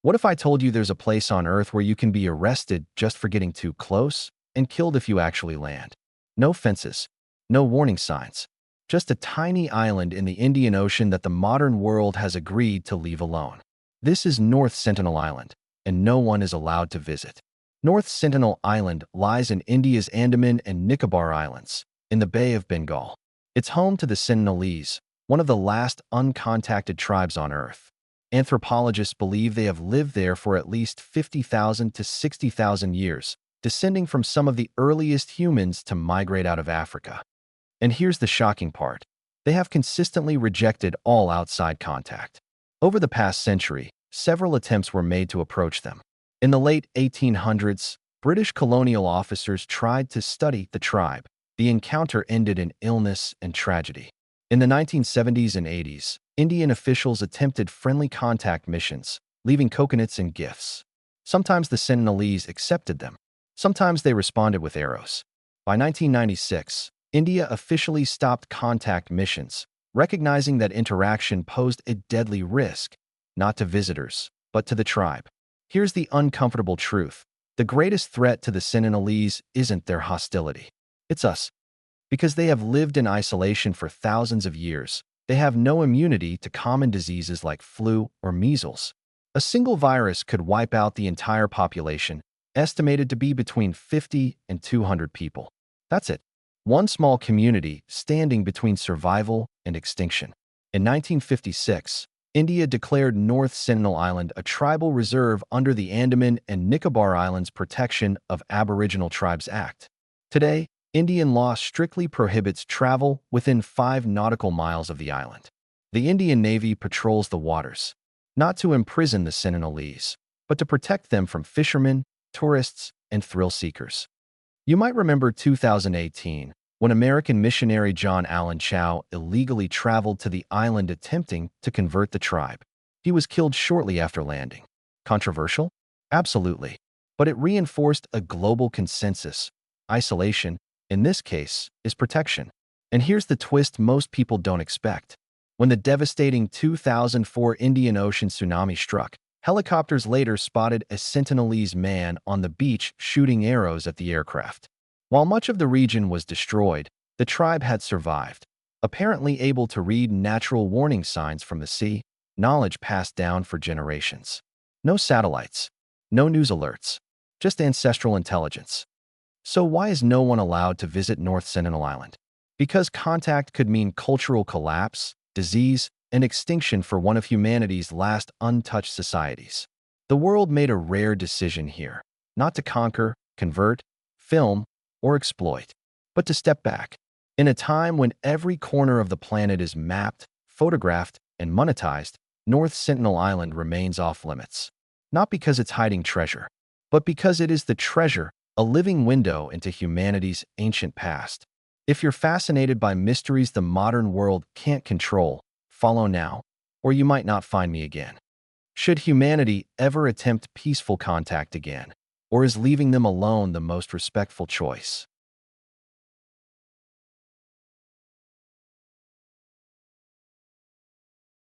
What if I told you there's a place on Earth where you can be arrested just for getting too close and killed if you actually land? No fences, no warning signs, just a tiny island in the Indian Ocean that the modern world has agreed to leave alone. This is North Sentinel Island, and no one is allowed to visit. North Sentinel Island lies in India's Andaman and Nicobar Islands, in the Bay of Bengal. It's home to the Sentinelese, one of the last uncontacted tribes on Earth. Anthropologists believe they have lived there for at least 50,000 to 60,000 years, descending from some of the earliest humans to migrate out of Africa. And here's the shocking part. They have consistently rejected all outside contact. Over the past century, several attempts were made to approach them. In the late 1800s, British colonial officers tried to study the tribe. The encounter ended in illness and tragedy. In the 1970s and 80s, Indian officials attempted friendly contact missions, leaving coconuts and gifts. Sometimes the Sentinelese accepted them. Sometimes they responded with arrows. By 1996, India officially stopped contact missions, recognizing that interaction posed a deadly risk, not to visitors, but to the tribe. Here's the uncomfortable truth. The greatest threat to the Sentinelese isn't their hostility. It's us. Because they have lived in isolation for thousands of years, they have no immunity to common diseases like flu or measles. A single virus could wipe out the entire population, estimated to be between 50 and 200 people. That's it. One small community standing between survival and extinction. In 1956, India declared North Sentinel Island a tribal reserve under the Andaman and Nicobar Islands Protection of Aboriginal Tribes Act. Today, Indian law strictly prohibits travel within 5 nautical miles of the island. The Indian Navy patrols the waters, not to imprison the Sentinelese, but to protect them from fishermen, tourists, and thrill seekers. You might remember 2018, when American missionary John Allen Chow illegally traveled to the island attempting to convert the tribe. He was killed shortly after landing. Controversial? Absolutely. But it reinforced a global consensus. Isolation, in this case, is protection. And here's the twist most people don't expect. When the devastating 2004 Indian Ocean tsunami struck, helicopters later spotted a Sentinelese man on the beach shooting arrows at the aircraft. While much of the region was destroyed, the tribe had survived, apparently able to read natural warning signs from the sea, knowledge passed down for generations. No satellites, no news alerts, just ancestral intelligence. So why is no one allowed to visit North Sentinel Island? Because contact could mean cultural collapse, disease, and extinction for one of humanity's last untouched societies. The world made a rare decision here, not to conquer, convert, film, or exploit, but to step back. In a time when every corner of the planet is mapped, photographed, and monetized, North Sentinel Island remains off limits. Not because it's hiding treasure, but because it is the treasure, a living window into humanity's ancient past. If you're fascinated by mysteries the modern world can't control, follow now, or you might not find me again. Should humanity ever attempt peaceful contact again, or is leaving them alone the most respectful choice?